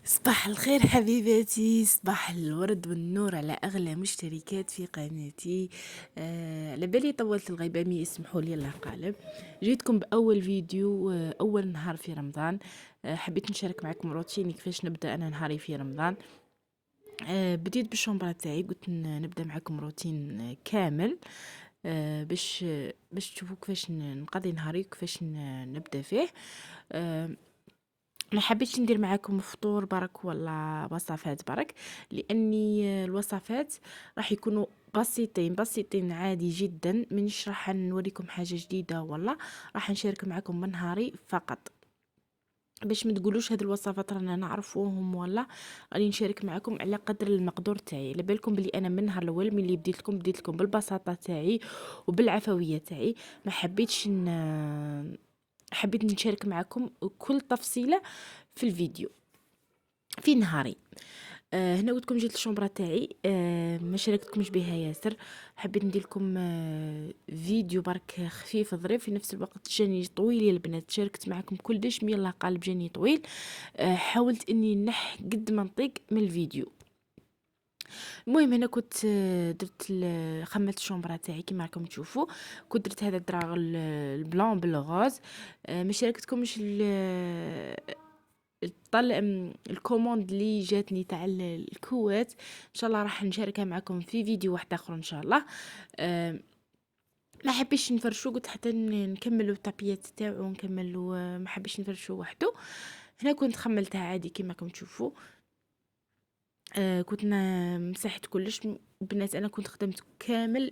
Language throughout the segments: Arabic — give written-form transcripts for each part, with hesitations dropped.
صباح الخير حبيباتي، صباح الورد والنور على اغلى مشتركات في قناتي. على بالي طولت الغيبه، مي اسمحوا لي الله قالب. جيتكم باول فيديو، اول نهار في رمضان. حبيت نشارك معكم روتيني كيفاش نبدا انا نهاري في رمضان. بديت بالشومبرا تاعي، قلت نبدا معكم روتين كامل. باش تشوفوا كيفاش نقضي نهاري وكيفاش نبدا فيه. آه، ما حبيتش ندير معاكم فطور برك ولا وصفات برك، لاني الوصفات راح يكونوا بسيطين عادي جدا. منش راح نوريكم حاجه جديده، ولا راح نشارك معكم من نهاري فقط. باش ما تقولوش هاد الوصفات رانا نعرفوهم، ولا راني نشارك معكم على قدر المقدور تاعي. لبالكم بلي انا من النهار الاول ملي بديت لكم بالبساطه تاعي وبالعفويه تاعي. ما حبيت نشارك معكم كل تفصيله في الفيديو في نهاري. هنا قلت لكم جيت الشومبرا تاعي، ما شاركتكمش بها ياسر. حبيت ندير لكم فيديو برك خفيف ظريف، في نفس الوقت جاني طويل يا البنات. شاركت معكم كلش، مي الله قالب جاني طويل. حاولت اني نح قد ما نطيق من الفيديو. المهم هنا كنت خملت الشومبرا تاعي كيما راكم تشوفوا. كنت درت هذا الدراغ البلون بالغوز. ما شاركتكمش الكوموند اللي جاتني تاع الكوات. ان شاء الله راح نشاركها معكم في فيديو واحد اخر ان شاء الله. آه، ما حبيش نفرشو، قلت حتى نكملوا التابيات تاعو ونكملوا. ما حبيش نفرشو وحده. هنا كنت خملتها عادي كيما راكم تشوفوا. كنت مسحت كلش. بنات انا كنت خدمت كامل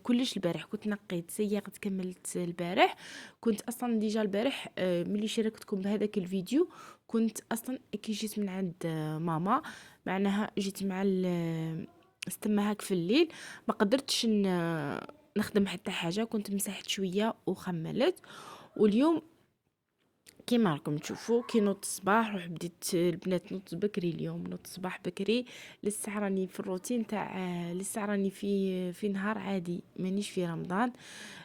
كلش البارح. كنت نقيت سيقت كملت البارح. كنت اصلا ديجا البارح ملي شاركتكم بهذاك الفيديو، كنت اصلا كي جيت من عند ماما. معناها جيت مع استمى هاك في الليل. ما قدرتش نخدم حتى حاجه. كنت مسحت شويه وخملت. واليوم كيما راكم تشوفوا كي نوض الصباح روح بديت البنات نوض بكري. اليوم نوض الصباح بكري. لسه راني في الروتين تاع لسه راني في نهار عادي، مانيش في رمضان.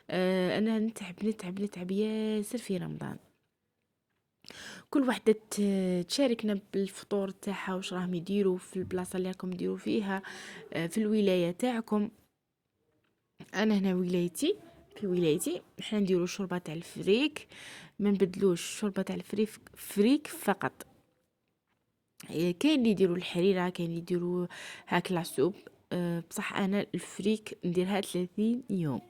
انا نتعب ياسر في رمضان. كل وحده تشاركنا بالفطور تاعها، واش راهم يديروا في البلاصه اللي راكم ديروا فيها، في الولايه تاعكم. انا هنا في ولايتي احنا نديروا شوربه تاع الفريك. ما نبدلوش شوربه تاع فريك فقط. كاين اللي يديروا الحريره، كاين اللي يديروا هاك العسوب. بصح انا الفريك نديرها 30 يوم.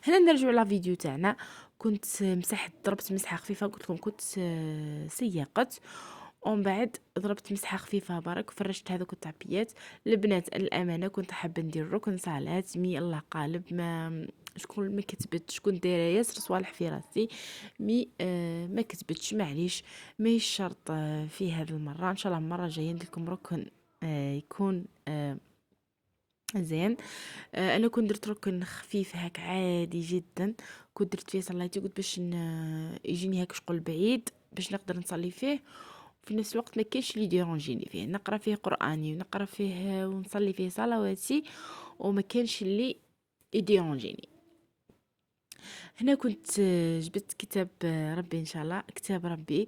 هنا نرجعوا لا فيديو تاعنا. كنت ضربت مسحه خفيفه. قلت لكم كنت سيقت، ومن بعد ضربت مسحه خفيفه برك. فرشت هذوك الطابيات. البنات الامانه كنت حابه ندير ركن صالات، مي الله قالب شكون ما كتبت. شكون دايره ياسر صوالح في راسي، مي ما كتبتش. معليش ماهيش شرط في هذه المره. ان شاء الله المره الجايه ندير لكم ركن يكون زين. انا كنت درت ركن خفيف هاك عادي جدا. كنت درت فيه صليتي، قلت باش يجيني هاك شغل بعيد باش نقدر نصلي فيه. في نفس الوقت ما كاينش اللي يديرونجيني فيه. نقرا فيه قراني ونقرا فيه ونصلي فيه صلواتي، وما كاينش اللي يديرونجيني. هنا كنت جبت كتاب ربي، ان شاء الله كتاب ربي.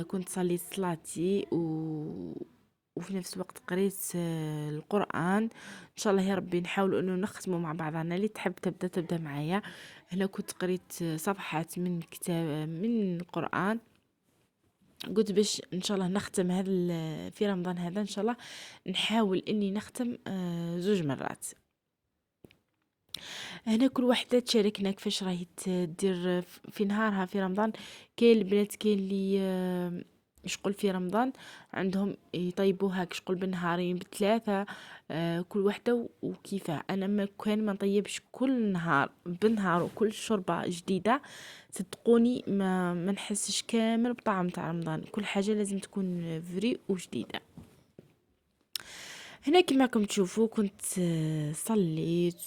كنت صليت صلاتي وفي نفس الوقت قريت القرآن. ان شاء الله يا ربي نحاول انه نختمه مع بعضنا. اللي تحب تبدا معايا. هنا كنت قريت صفحات من كتاب من القرآن. قلت باش ان شاء الله نختم هذا في رمضان هذا ان شاء الله نحاول اني نختم 2 مرات. هنا كل وحده تشاركنا كيفاش راهي تدير في نهارها في رمضان. كاين البنات كاين اللي شغل في رمضان عندهم يطيبوها شغل بالنهارين بثلاثه. كل وحده وكيفاه. انا ما كان ما نطيبش كل نهار بالنهار وكل شوربه جديده. صدقوني ما نحسش كامل بطعم تاع رمضان. كل حاجه لازم تكون فري وجديده. هنا كما راكم تشوفوا كنت صليت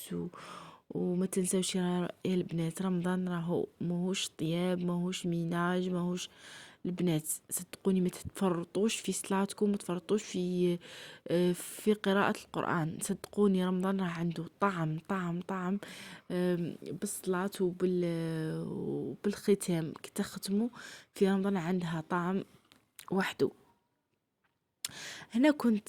وما تنساوش يا البنات رمضان راهو ماهوش طياب، ماهوش ميناج، ماهوش. البنات صدقوني ما تتفرطوش في صلاتكم، ما تفرطوش في قراءة القرآن. صدقوني رمضان راه عنده طعم بالصلاة وبالختام. كي تختموا في رمضان عندها طعم وحده. هنا كنت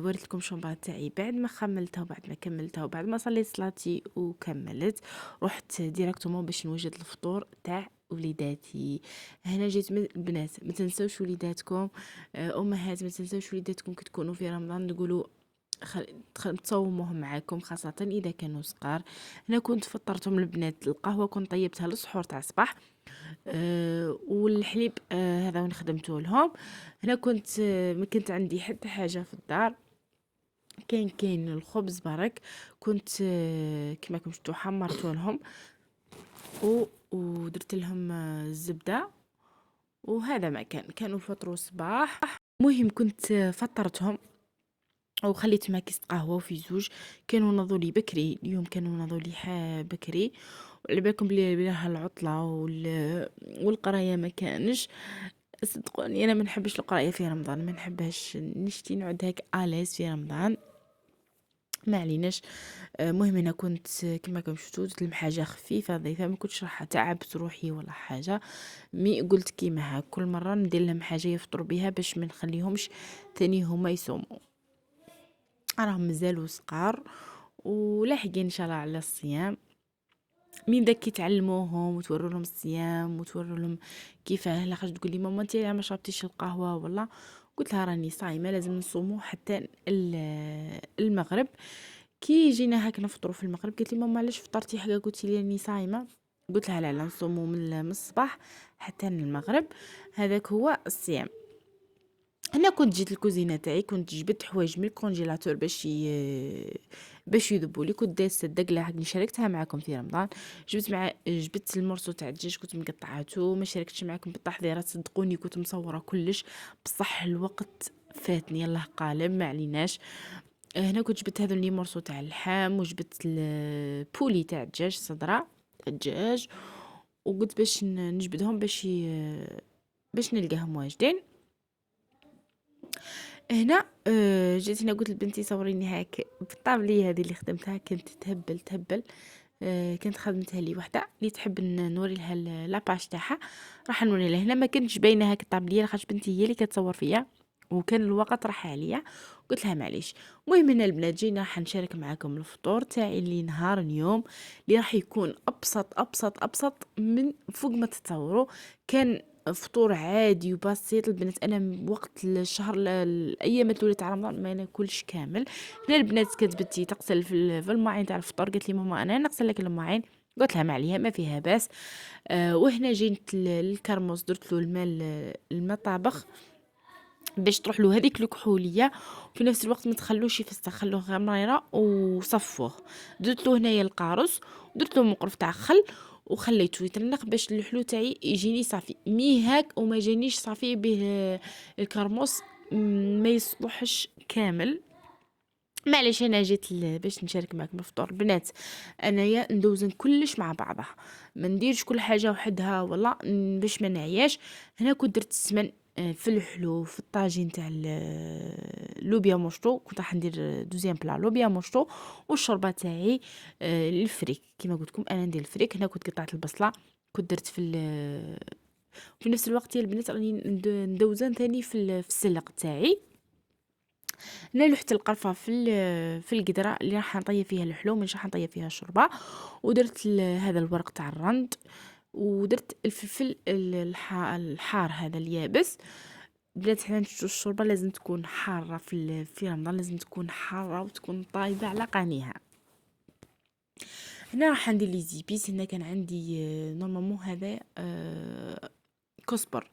وريت لكم الشومبره تاعي بعد ما خملتها وبعد ما كملتها وبعد ما صليت صلاتي وكملت، رحت ديراكتومون باش نوجد الفطور تاع وليداتي. هنا جيت من البنات، ما تنسوش وليداتكم، امهات ما تنسوش وليداتكم كي تكونوا في رمضان تقولوا تصوموهم معاكم خاصة إذا كانوا صغار. هنا كنت فطرتهم البنات، القهوة كنت طيبتها للسحور تاع الصباح، والحليب هذا وين خدمته لهم. هنا كنت ما كنت عندي حتى حاجة في الدار، كاين الخبز برك، كنت كما كنتو شفتوا حمرته لهم ودرت لهم الزبدة، وهذا ما كانوا فطروا صباح. مهم كنت فطرتهم وخليت مع كيس قهوه وفي زوج. كانوا ناضوا لي بكري اليوم، كانوا ناضوا لي بكري، وعلى بالكم بلي بها العطله والقرايه ما كانش. صدقوني انا ما نحبش القرايه في رمضان، ما نحبهاش، نشتي نقعد هيك اليس في رمضان، ما عليناش. مهم انا كنت كما شفتوا درت لهم حاجه خفيفه ظريفه، ما كنتش راح تعبت روحي ولا حاجه. مي قلت كيما هاك كل مره ندير لهم حاجه يفطروا بها باش ما نخليهمش ثاني هما يصوموا، راهم مازالوا صغار ولاحقين ان شاء الله على الصيام. من ذاك تعلموهم وتوروا لهم الصيام وتوروا لهم كيفاه. لاخاطش تقول لي ماما انت ما شربتيش القهوه والله، قلت لها راني صايمه لازم نصوموا حتى المغرب. كي جينا هاك نفطروا في المغرب قالت لي ماما علاش فطرتي حاجه، قلت لي راني صايمه، قلت لها لا لا نصوموا من الصباح حتى المغرب، هذاك هو الصيام. هنا كنت جيت الكوزينه تاعي، كنت جبت حوايج من الكونجيلاتور باش يذبوا لي. كنت دايسه الدقله حقني شاركتها معكم في رمضان. جبت المرصو تاع الدجاج كنت مقطعاته، ما شاركتش معكم بالتحضيرات صدقوني، كنت مصوره كلش بصح الوقت فاتني، الله قالب ما عليناش. هنا كنت جبت هذو لي مرصو تاع اللحم، وجبت البولي تاع الدجاج، صدرة الدجاج، وقلت باش نجبدهم باش نلقاهم واجدين. هنا جيت هنا قلت لبنتي صوريني هاك بالطابليه هذه اللي خدمتها، كنت تهبل. كانت خدمتها لي وحده اللي تحب نوري لها لاباج تاعها، راح نوري لها. هنا ما كنتش باينه هاك الطابليه لاخاطش بنتي هي اللي كتصور فيا وكان الوقت راح عليا، قلت لها معليش. المهم هنا البنات جينا راح نشارك معكم الفطور تاعي اللي نهار اليوم، اللي راح يكون ابسط من فوق ما تتصوروا. كان فطور عادي وبسيط البنات. انا وقت الشهر الايام الأولى تاع رمضان ما ناكلش كامل. هنا البنات كانت بنتي تغسل في المواعين تاع الفطور، قالت لي ماما انا نغسل لك المواعين، قلت لها ما عليها ما فيها باس. وهنا جيت للكرموس درت له الماء طابخ باش تروح له هذيك الكحوليه، وفي نفس الوقت ما تخلوش يفسخ، خلوه غميره وصفوه. درت له هنايا القارص ودرت له مقرف تاع خل وخليته يترنق باش الحلو تاعي يجيني صافي. مي هاك وما جانيش صافي به الكرموس، ما يصلحش كامل. معليش انا جيت باش نشارك معكم الفطور البنات. انايا ندوزن كلش مع بعضها، ما نديرش كل حاجه وحدها والله باش ما نعياش. هنا كنت درت السمن في الحلو في الطاجين تاع اللوبيا موشطو، كنت راح ندير دوزيام بلا لوبيا موشطو. والشوربه تاعي الفريك كيما قلت لكم انا ندير الفريك. هنا كنت قطعت البصله، كنت درت في نفس الوقت يا البنات راني ندوزن ثاني في السلق تاعي. هنا لوحت القرفه في القدره اللي راح نطيب فيها الحلو، مش راح نطيب فيها الشوربه. ودرت هذا الورق تاع الرند، ودرت الفلفل الحار هذا اليابس. بلات حنا الشوربه لازم تكون حاره في رمضان، لازم تكون حاره وتكون طايبه على قانيها. هنا راح ندير لي زيبيس. هنا كان عندي نورمالمون هذا كزبر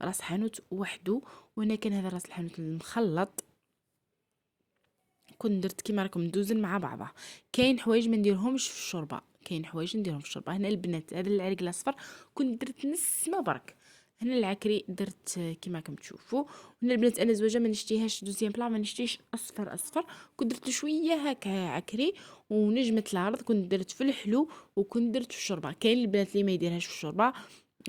راس حانوت وحده، وهنا كان هذا راس الحانوت المخلط. كنت درت كيما راكم ندوزن مع بعضها. كاين حوايج ما نديرهمش في الشوربه، كاين حوايج نديرهم في الشوربه. هنا البنات هذا العرق الاصفر كنت درت نسمه برك. هنا العكري درت كيما راكم تشوفوا. هنا البنات انا زوجه ما نشتيهاش دوزيام بلا، ما نشتيش اصفر. كنت درت شويه هكا عكري ونجمه العرض، كنت درت في الحلو وكنت درت في الشوربه. كاين البنات اللي ما يديرهاش في الشوربه،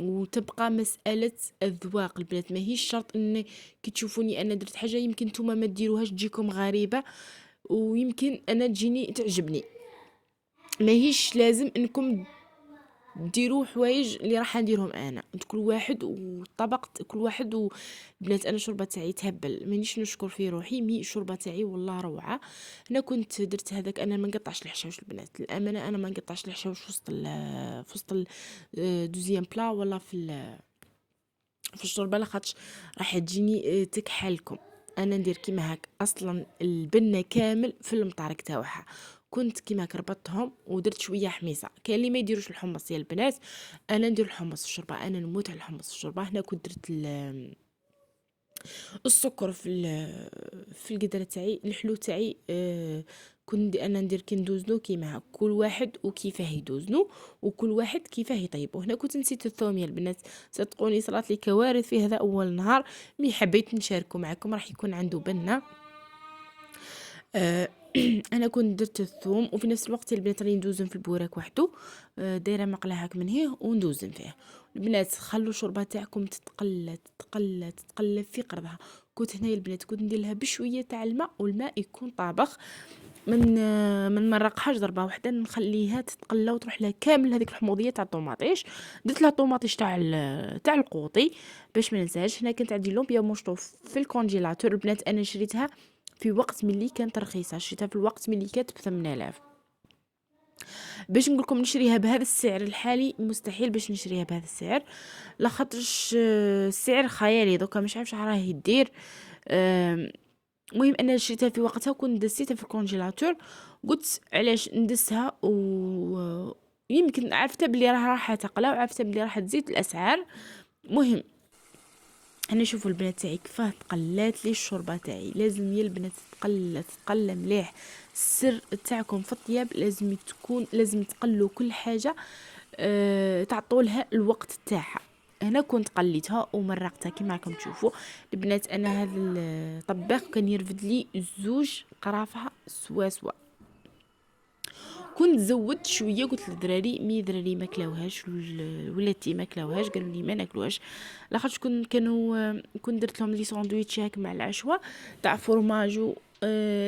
وتبقى مسألة الذواق البنات. ما هيش شرط ان كي تشوفوني انا درت حاجه يمكن نتوما ما ديروهاش تجيكم غريبه، ويمكن انا تجيني تعجبني. ما هيش لازم انكم ديروا حوايج اللي راح نديرهم انا، كل واحد والطبق، كل واحد البنات. انا الشوربه تاعي تهبل، مانيش نشكر في روحي، مي الشوربه تاعي والله روعه. انا كنت درت هذاك، انا ما نقطعش الحشاوش البنات، الامانه انا ما نقطعش الحشاوش في وسط دوزيام بلا ولا في الشوربه، لاخاطش راح تجيني تكحلكم. انا ندير كيما هاك، اصلا البنه كامل في المطارق تاعها كنت كيما هاك ربطتهم ودرت شويه حميصه. كاين اللي ما يديروش الحمص يا البنات، انا ندير الحمص في الشوربه، انا نموت على الحمص في الشوربه. هنا كنت درت السكر في القدره تاعي، الحلو تاعي. كنت انا ندير كي ندوزنو كيما هاك، كل واحد وكيفاه يدوزنو وكل واحد كيفاه يطيبو. هنا كنت نسيت الثوم يا البنات، صدقوني صرات لي كوارث في هذا اول نهار، مي حبيت نشاركو معكم، راح يكون عنده بنه. آه، انا كنت درت الثوم، وفي نفس الوقت البنات راني ندوزن في البوراك وحده. دايره مقله هاك من هيه وندوزن فيه. البنات خلوا الشوربه تاعكم تتقلى تتقلى تتقلى في قرضها. كنت هنايا البنات كنت ندير لها بشويه تاع الماء، والماء يكون طابخ، من مرقهاش ضربه واحده، نخليها تتقلى وتروح لها كامل هذيك الحموضيه تاع الطوماطيش. درت لها طوماطيش تاع القوطي باش ما ننساهاش. هنا كانت عندي لومبيا موشطوف في الكونجيلاتور البنات، انا شريتها في وقت ملي كانت رخيصه، شريتها في الوقت ملي كانت ب 8000. باش نقول لكم نشريها بهذا السعر الحالي مستحيل باش نشريها بهذا السعر، لاخاطرش السعر خيالي دوكا مش عارفه راه يدير. المهم انا شريتها في وقتها وكنت دسيتها في الكونجيلاتور. قلت علاش ندسها، و يمكن عرفتها بلي راح تقلى، وعرفتها بلي راح تزيد الاسعار. مهم انا شوفوا البنات تاعي كيفاه تقلات لي الشوربه تاعي. لازم يا البنات تقلى مليح. السر تاعكم في الطياب لازم تقلوا كل حاجه، تعطوا لها الوقت تاعها. هنا كنت قليتها ومرقتها كما راكم تشوفوا البنات. انا هذا الطباخ كان يرفد لي 2 قرافه سوا. كنت زودت شويه، قلت للدراري مي دراري ما كلاوهاش، ولاتي ما كلاوهاش، قالوا لي ما ناكلوهاش، لاخاطش كنت درت لهم لي ساندويتش هاك مع العشوه تاع فورماج،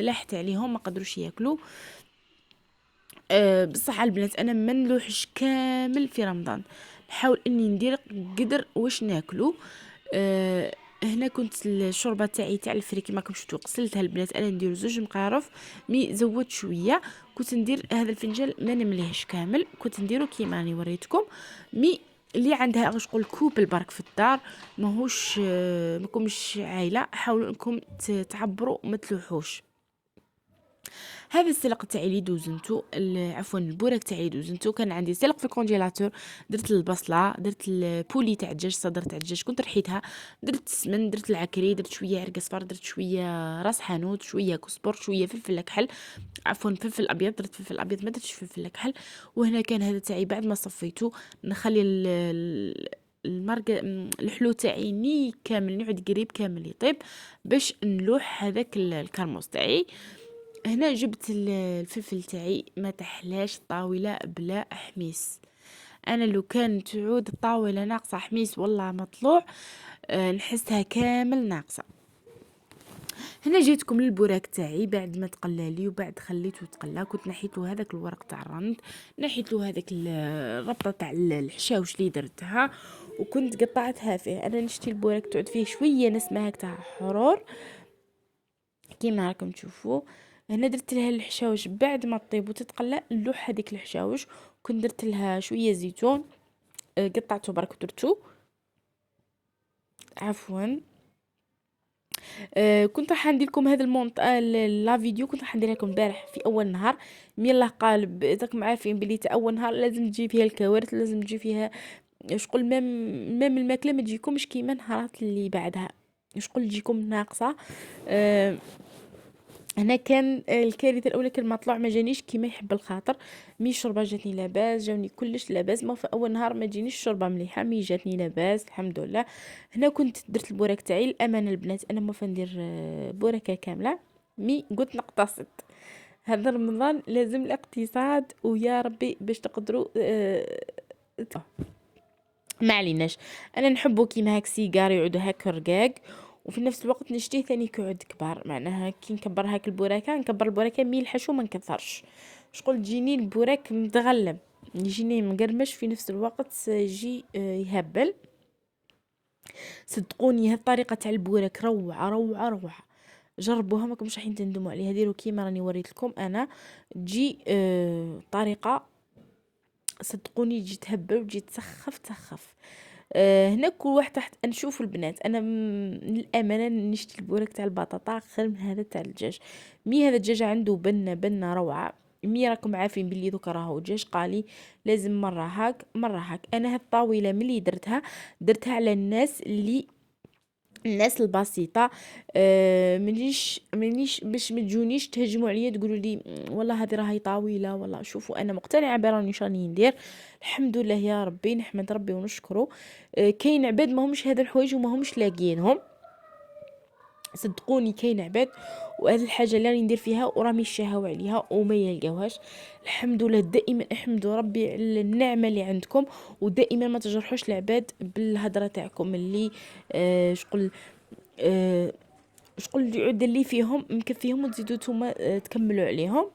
لحت عليهم ما قدروش ياكلوا. بصح البنات انا ما نلوحش كامل في رمضان، نحاول اني ندير قدر واش ناكلو. هنا كنت الشوربه تاعي تاع الفريك كما راكم شفتوا غسلتها البنات، انا ندير 2 مقارف، مي زودت شويه. كنت ندير هذا الفنجان ما نمليهش كامل، كنت نديرو كيما راني وريتكم. مي اللي عندها واش نقول كوب البرك في الدار، ماهوش ماكمش عايله، حاولوا انكم تعبروا ما تلوحوش. هذا السلق تاعي اللي دوزنتو، عفوا البوراك تاعي اللي دوزنتو، كان عندي سلق في الكونجيلاتور. درت البصله، درت البولي تاع الدجاج، صدر تاع الدجاج كنت رحيتها، درت السمن، درت العكري، درت شويه عرق صفر، درت شويه راس حانوت، شويه كزبر، شويه فلفل كحل، عفوا فلفل ابيض، درت فلفل ابيض ما درتش فلفل كحل. وهنا كان هذا تاعي بعد ما صفيته نخلي المرقه الحلو تاعي ني كامل نعود قريب كامل يطيب باش نلوح هذاك الكرموس تاعي. هنا جبت الفلفل تاعي، ما تحلاش الطاوله بلا حميص. انا لو كان تعود الطاوله ناقصه حميص والله مطلوع، نحسها كامل ناقصه. هنا جيتكم للبوراك تاعي بعد ما تقلى لي، وبعد خليته يتقلى كنت نحيت له هذاك الورق تاع الرند، نحيت له هذاك الربطه تاع الحشاوش اللي درتها، وكنت قطعتها فيه. انا نشتي البوراك تعود فيه شويه نسمه هاك تاع حرور كيما راكم تشوفوا. هنا درت لها الحشاوش بعد ما طيب وتتقلى نلوح هذيك الحشاوش، كنت درت لها شويه زيتون، قطعته برك درتو، عفوا. كنت راح ندير لكم هذا لا فيديو كنت راح نديرها لكم البارح في اول نهار. مي الله قالب راكم عارفين بلي تا اول نهار لازم تجي فيها الكوارث، لازم تجي فيها شغل، مام الماكله ما تجيكمش كيما نهارات اللي بعدها، شغل تجيكم ناقصه. هنا كان الكارثه الاولى كان المطلوع ما جانيش كيما يحب الخاطر، مي الشوربه جاتني لاباس، جاوني كلش لاباس. ما في اول نهار ما جينيش الشوربه مليحه، مي جاتني لاباس الحمد لله. هنا كنت درت البوراك تاعي، الامانه البنات انا ما فندير بوراكه كامله، مي قلت نقتصد. هذا رمضان لازم الاقتصاد، ويا ربي باش تقدروا ما عليناش. انا نحبه كيما هاك سيجار يعود هاك رقاق، وفي نفس الوقت نشتيه ثاني كيعود كبار، معناها كي نكبر هاك البوراكه نكبر البوراكه مي الحشو ما نكثرش، شغل تجيني البوراك متغلب يجيني مقرمش في نفس الوقت يجي يهبل. صدقوني هاد الطريقه تاع البوراك روعه روعه روعه، جربوها ماكمش راح تندموا عليها. ديروا كيما راني وريت لكم انا، تجي طريقه صدقوني تجي تهبل وتجي تسخف. هنا كل واحد تحت نشوف البنات، انا للامانه نشتي البوراك تاع البطاطا خير من هذا تاع الدجاج. هذا الدجاج عنده بنه روعه. راكم عارفين بلي دوكا راهو دجاج قالي، لازم مره هاك مره هاك. انا هاد الطاوله ملي درتها على الناس البسيطه. منيش باش ما تجونيش تهجموا عليا تقولوا لي والله هذه راهي طاويله. والله شوفوا انا مقتنعه براني شاني ندير، الحمد لله يا ربي، نحمد ربي ونشكره. كاين عباد ما همش هذا الحوايج وما همش لاقيينهم. صدقوني كاين عباد وهذه الحاجه اللي راني ندير فيها ورامي يشهوا عليها وما يلقاوهاش. الحمد لله، دائما احمدوا ربي على النعمه اللي عندكم، ودائما ما تجرحوش العباد بالهضره تاعكم اللي شقول شقول العده اللي فيهم مكفيهم وتزيدوا نتوما تكملوا عليهم.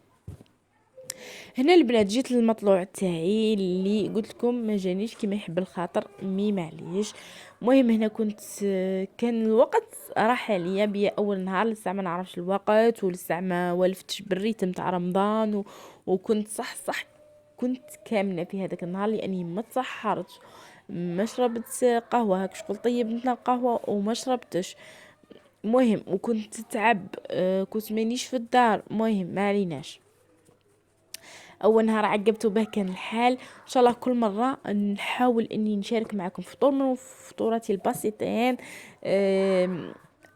هنا البنات جيت للمطلوع تاعي اللي قلت لكم ما جانيش كيما يحب الخاطر، معليش. المهم هنا كنت كان الوقت راح عليا بيا اول نهار، لسه ما نعرفش الوقت ولسه ما ولفتش بالريتم تاع رمضان وكنت صح كنت كامنه في هذاك النهار لاني ما تصحرتش، ما شربت قهوه هاك شغل طيبتنا القهوه وما شربتش. مهم وكنت تعب، كنت مانيش في الدار. مهم ما عليناش. اول نهار عقبته به كان الحال. ان شاء الله كل مره نحاول اني نشارك معكم فطور من فطوراتي البسيطين.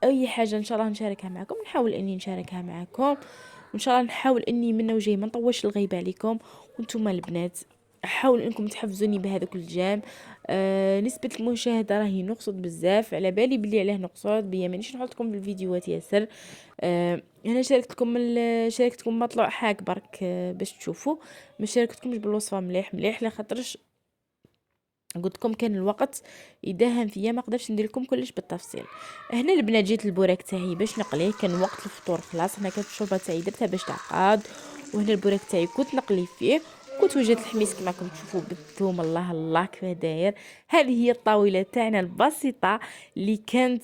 اي حاجه ان شاء الله نشاركها معكم، نحاول اني نشاركها معكم، وان شاء الله نحاول اني منه وجاي ما نطولش الغيبه عليكم. وانتم البنات حاولوا انكم تحفزوني بهذا كل جام. نسبة المشاهدة راهي نقصد بزاف، على بالي بلي عليه نقصد بيا مانيش نحطكم في الفيديوهات ياسر. هنا شاركتكم مطلوع حاك برك باش تشوفوا، ما شاركتكمش بالوصفه مليح لخاطرش قلت لكم كان الوقت يداهم فيا ما قدرتش ندير لكم كلش بالتفصيل. هنا البنات جيت البوراك تاعي باش نقليه، كان وقت الفطور خلاص. هنا كانت الشوربه تاعي درتها باش تعقاد، وهنا البوراك تاعي كنت نقلي فيه. كنت وجدت الحميس كما راكم تشوفوا بالثوم. الله كيف داير. هذه هي الطاوله تاعنا البسيطه اللي كانت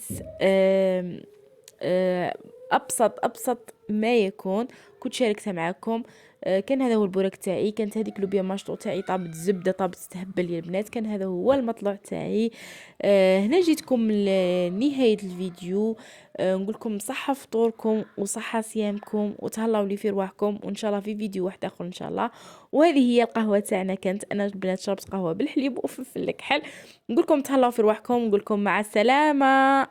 ابسط ما يكون. كنت شاركتها معكم. كان هذا هو البوراك تاعي، كانت هذيك لوبيا ماشطو تاعي طابت زبده طابت تهبل يا البنات. كان هذا هو المطلوع تاعي. هنا جيتكم لنهايه الفيديو. نقول لكم صحه فطوركم وصحه صيامكم وتهلاو لي في رواحكم، وان شاء الله في فيديو واحد اخر ان شاء الله. وهذه هي القهوه تاعنا. كانت انا البنات شربت قهوه بالحليب وفلفل الكحل. نقول لكم تهلاو في رواحكم، نقول لكم مع السلامه.